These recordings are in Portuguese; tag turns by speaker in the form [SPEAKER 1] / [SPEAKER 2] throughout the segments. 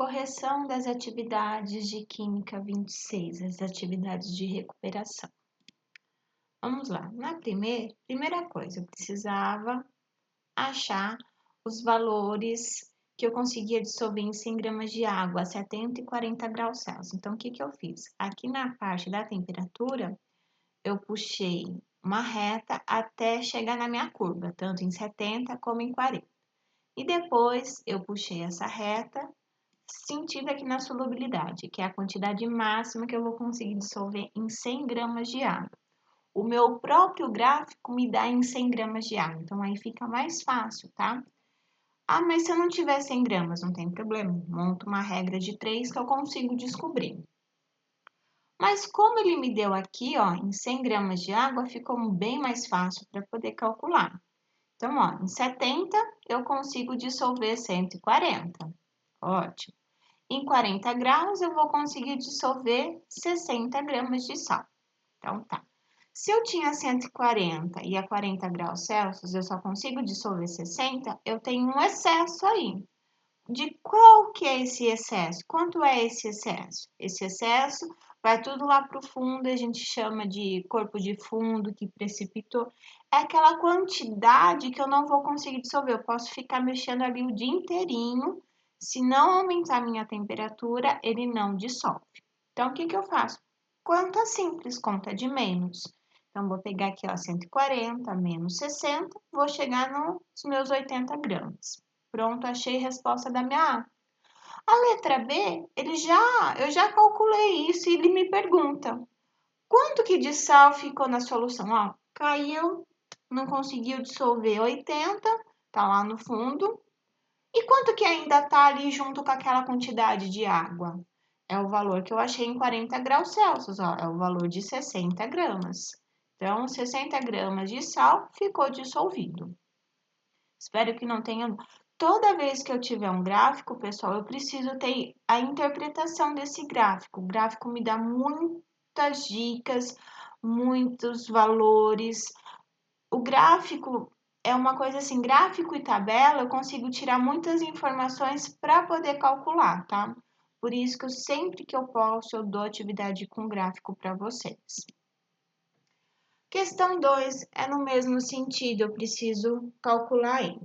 [SPEAKER 1] Correção das atividades de Química 26, as atividades de recuperação. Vamos lá. Na primeira coisa, eu precisava achar os valores que eu conseguia dissolver em 100 gramas de água a 70 e 40 graus Celsius. Então, o que eu fiz? Aqui na parte da temperatura, eu puxei uma reta até chegar na minha curva, tanto em 70 como em 40. E depois, eu puxei essa reta sentido aqui na solubilidade, que é a quantidade máxima que eu vou conseguir dissolver em 100 gramas de água. O meu próprio gráfico me dá em 100 gramas de água, então aí fica mais fácil, tá? Ah, mas se eu não tiver 100 gramas, não tem problema. Monto uma regra de 3 que eu consigo descobrir. Mas como ele me deu aqui, ó, em 100 gramas de água, ficou bem mais fácil para poder calcular. Então, ó, em 70 eu consigo dissolver 140. Ótimo. Em 40 graus, eu vou conseguir dissolver 60 gramas de sal. Então, tá. Se eu tinha 140 e a 40 graus Celsius, eu só consigo dissolver 60, eu tenho um excesso aí. De qual que é esse excesso? Quanto é esse excesso? Esse excesso vai tudo lá para o fundo, a gente chama de corpo de fundo, que precipitou. É aquela quantidade que eu não vou conseguir dissolver. Eu posso ficar mexendo ali o dia inteirinho. Se não aumentar a minha temperatura, ele não dissolve. Então, o que eu faço? Conta simples, conta de menos. Então, vou pegar aqui, ó, 140 menos 60, vou chegar nos meus 80 gramas. Pronto, achei a resposta da minha A. A letra B, eu já calculei isso e ele me pergunta: quanto que de sal ficou na solução? Ó, caiu, não conseguiu dissolver 80, tá lá no fundo. E quanto que ainda tá ali junto com aquela quantidade de água? É o valor que eu achei em 40 graus Celsius, ó, é o valor de 60 gramas. Então, 60 gramas de sal ficou dissolvido. Espero que não tenha. Toda vez que eu tiver um gráfico, pessoal, eu preciso ter a interpretação desse gráfico. O gráfico me dá muitas dicas, muitos valores. O gráfico é uma coisa assim, gráfico e tabela, eu consigo tirar muitas informações para poder calcular, tá? Por isso que sempre que eu posso, eu dou atividade com gráfico para vocês. Questão 2 é no mesmo sentido, eu preciso calcular aí.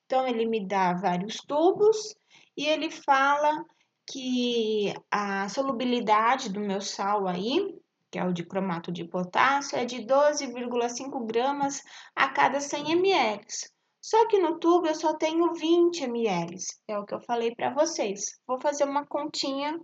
[SPEAKER 1] Então, ele me dá vários tubos e ele fala que a solubilidade do meu sal aí, que é o de cromato de potássio, é de 12,5 gramas a cada 100 ml. Só que no tubo eu só tenho 20 ml, é o que eu falei para vocês. Vou fazer uma continha,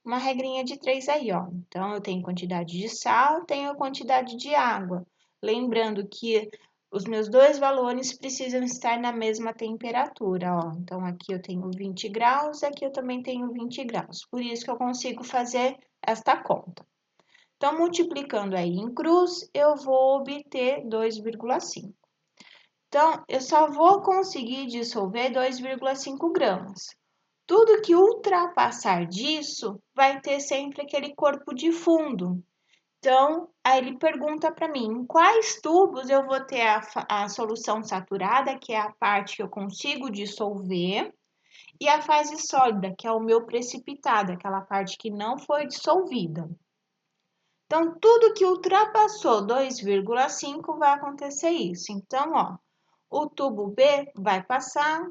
[SPEAKER 1] uma regrinha de 3 aí, ó. Então, eu tenho quantidade de sal, tenho quantidade de água. Lembrando que os meus dois valores precisam estar na mesma temperatura, ó. Então, aqui eu tenho 20 graus, aqui eu também tenho 20 graus. Por isso que eu consigo fazer esta conta. Então, multiplicando aí em cruz, eu vou obter 2,5. Então, eu só vou conseguir dissolver 2,5 gramas. Tudo que ultrapassar disso vai ter sempre aquele corpo de fundo. Então, aí ele pergunta para mim, em quais tubos eu vou ter a solução saturada, que é a parte que eu consigo dissolver, e a fase sólida, que é o meu precipitado, aquela parte que não foi dissolvida. Então, tudo que ultrapassou 2,5 vai acontecer isso. Então, ó, o tubo B vai passar.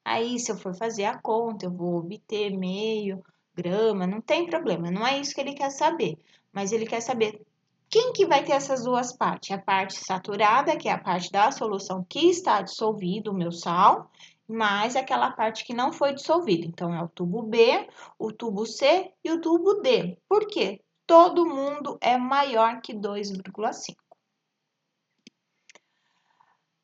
[SPEAKER 1] Aí, se eu for fazer a conta, eu vou obter meio grama, não tem problema, não é isso que ele quer saber. Mas ele quer saber quem que vai ter essas duas partes. A parte saturada, que é a parte da solução que está dissolvido, o meu sal, mais aquela parte que não foi dissolvida. Então, é o tubo B, o tubo C e o tubo D. Por quê? Todo mundo é maior que 2,5.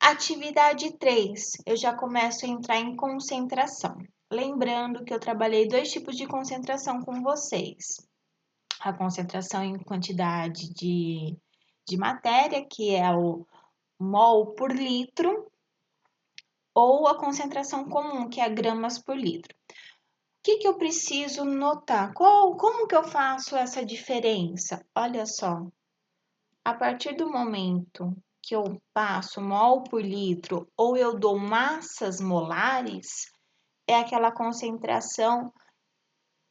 [SPEAKER 1] Atividade 3, eu já começo a entrar em concentração. Lembrando que eu trabalhei dois tipos de concentração com vocês. A concentração em quantidade de matéria, que é o mol por litro, ou a concentração comum, que é gramas por litro. O que eu preciso notar? Como que eu faço essa diferença? Olha só, a partir do momento que eu passo mol por litro ou eu dou massas molares, é aquela concentração,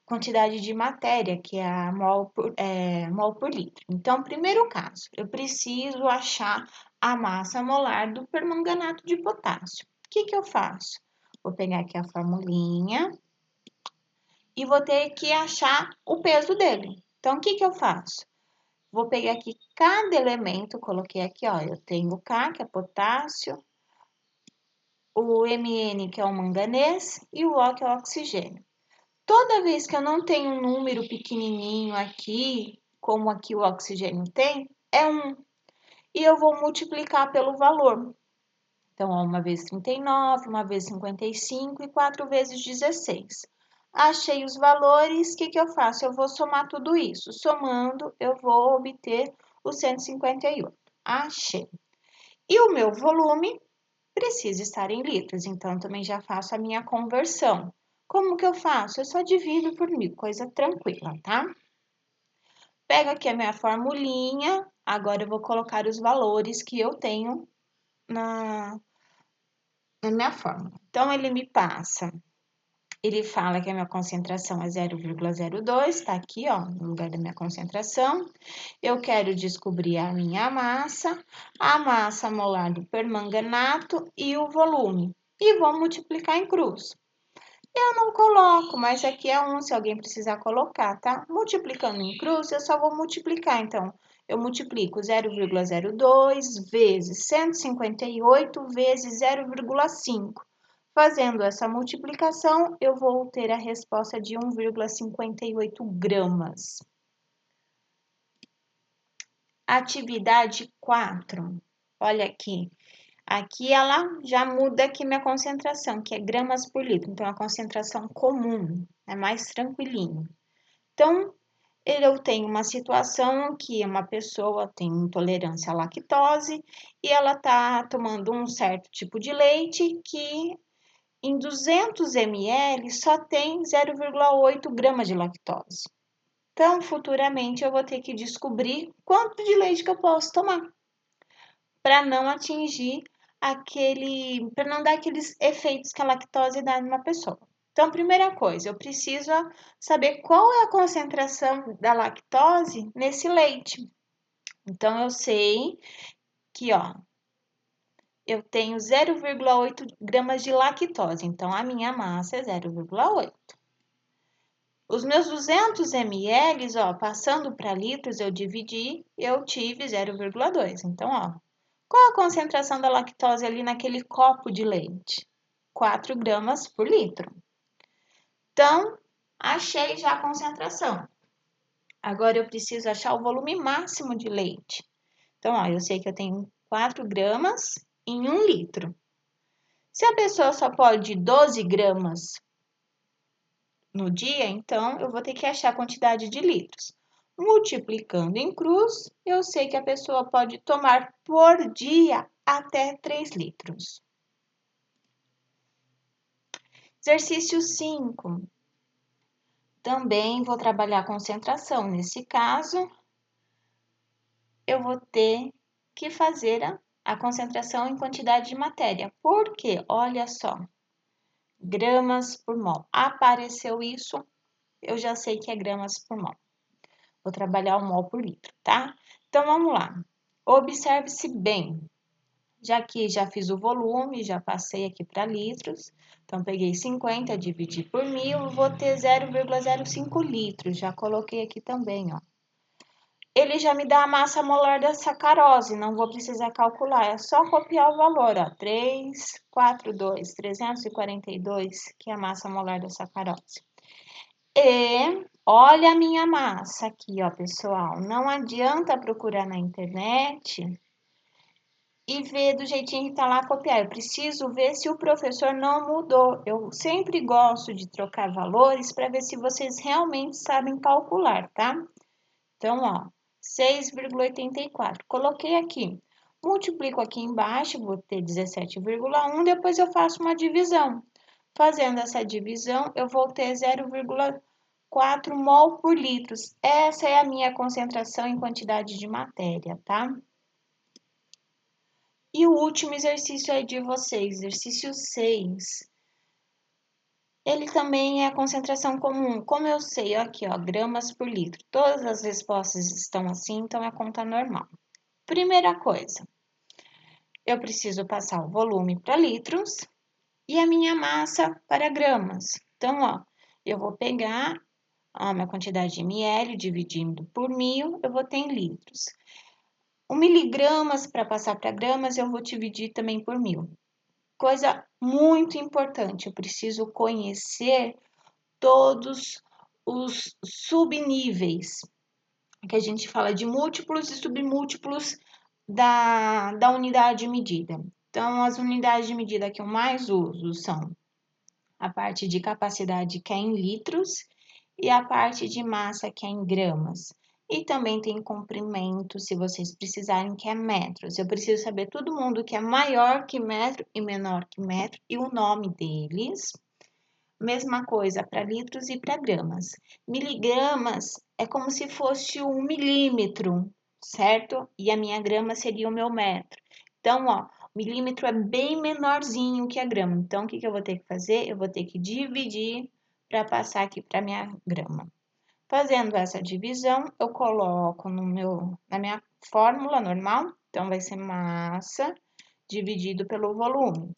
[SPEAKER 1] quantidade de matéria, que é a mol por litro. Então, primeiro caso, eu preciso achar a massa molar do permanganato de potássio. O que eu faço? Vou pegar aqui a formulinha e vou ter que achar o peso dele. Então, o que eu faço? Vou pegar aqui cada elemento, coloquei aqui, ó, eu tenho o K, que é potássio, o Mn, que é o manganês, e o O, que é o oxigênio. Toda vez que eu não tenho um número pequenininho aqui, como aqui o oxigênio tem, é 1. E eu vou multiplicar pelo valor. Então, ó, uma vez 39, uma vez 55 e 4 vezes 16. Achei os valores, o que eu faço? Eu vou somar tudo isso. Somando, eu vou obter o 158. Achei. E o meu volume precisa estar em litros, então também já faço a minha conversão. Como que eu faço? Eu só divido por 1000, coisa tranquila, tá? Pego aqui a minha formulinha, agora eu vou colocar os valores que eu tenho na minha fórmula. Então, ele fala que a minha concentração é 0,02, tá aqui, ó, no lugar da minha concentração. Eu quero descobrir a minha massa, a massa molar do permanganato e o volume. E vou multiplicar em cruz. Eu não coloco, mas aqui é 1, se alguém precisar colocar, tá? Multiplicando em cruz, eu só vou multiplicar. Então, eu multiplico 0,02 vezes 158 vezes 0,5. Fazendo essa multiplicação, eu vou ter a resposta de 1,58 gramas. Atividade 4. Olha aqui. Aqui ela já muda aqui minha concentração, que é gramas por litro. Então, a concentração comum é mais tranquilinho. Então, eu tenho uma situação que uma pessoa tem intolerância à lactose e ela está tomando um certo tipo de leite que em 200 ml só tem 0,8 gramas de lactose. Então, futuramente eu vou ter que descobrir quanto de leite que eu posso tomar para não atingir para não dar aqueles efeitos que a lactose dá numa pessoa. Então, primeira coisa, eu preciso saber qual é a concentração da lactose nesse leite. Então, eu sei que, ó, eu tenho 0,8 gramas de lactose, então a minha massa é 0,8. Os meus 200 ml, ó, passando para litros, eu dividi, eu tive 0,2. Então, ó, qual a concentração da lactose ali naquele copo de leite? 4 gramas por litro. Então, achei já a concentração. Agora, eu preciso achar o volume máximo de leite. Então, ó, eu sei que eu tenho 4 gramas em 1 litro. Se a pessoa só pode 12 gramas no dia, então eu vou ter que achar a quantidade de litros. Multiplicando em cruz, eu sei que a pessoa pode tomar por dia até 3 litros. Exercício 5. Também vou trabalhar a concentração. Nesse caso, eu vou ter que fazer a concentração em quantidade de matéria. Por quê? Olha só, gramas por mol. Apareceu isso, eu já sei que é gramas por mol. Vou trabalhar o mol por litro, tá? Então, vamos lá. Observe-se bem. Já que já fiz o volume, já passei aqui para litros. Então, peguei 50, dividi por 1000, vou ter 0,05 litros. Já coloquei aqui também, ó. Ele já me dá a massa molar da sacarose, não vou precisar calcular, é só copiar o valor, ó. 342, que é a massa molar da sacarose. E olha a minha massa aqui, ó, pessoal. Não adianta procurar na internet e ver do jeitinho que tá lá copiar. Eu preciso ver se o professor não mudou. Eu sempre gosto de trocar valores para ver se vocês realmente sabem calcular, tá? Então, ó, 6,84. Coloquei aqui. Multiplico aqui embaixo, vou ter 17,1, depois eu faço uma divisão. Fazendo essa divisão, eu vou ter 0,4 mol por litros. Essa é a minha concentração em quantidade de matéria, tá? E o último exercício é de vocês, exercício 6. Ele também é a concentração comum. Como eu sei, aqui, ó, gramas por litro. Todas as respostas estão assim, então é conta normal. Primeira coisa, eu preciso passar o volume para litros e a minha massa para gramas. Então, ó, eu vou pegar a minha quantidade de ml dividindo por 1000, eu vou ter em litros. O miligramas para passar para gramas, eu vou dividir também por 1000. Coisa muito importante, eu preciso conhecer todos os subníveis, que a gente fala de múltiplos e submúltiplos da unidade de medida. Então, as unidades de medida que eu mais uso são a parte de capacidade, que é em litros, e a parte de massa, que é em gramas. E também tem comprimento, se vocês precisarem, que é metros. Eu preciso saber todo mundo que é maior que metro e menor que metro e o nome deles. Mesma coisa para litros e para gramas. Miligramas é como se fosse um milímetro, certo? E a minha grama seria o meu metro. Então, ó, milímetro é bem menorzinho que a grama. Então, o que eu vou ter que fazer? Eu vou ter que dividir para passar aqui para minha grama. Fazendo essa divisão, eu coloco na minha fórmula normal. Então, vai ser massa dividido pelo volume,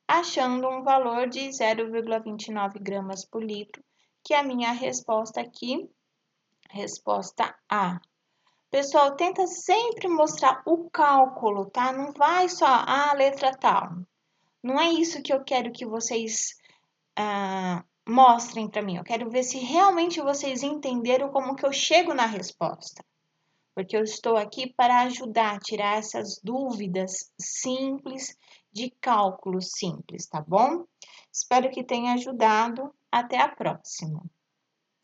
[SPEAKER 1] achando um valor de 0,29 gramas por litro, que é a minha resposta aqui, resposta A. Pessoal, tenta sempre mostrar o cálculo, tá? Não vai só a letra tal. Não é isso que eu quero que vocês mostrem para mim. Eu quero ver se realmente vocês entenderam como que eu chego na resposta. Porque eu estou aqui para ajudar a tirar essas dúvidas simples de cálculo simples, tá bom? Espero que tenha ajudado. Até a próxima.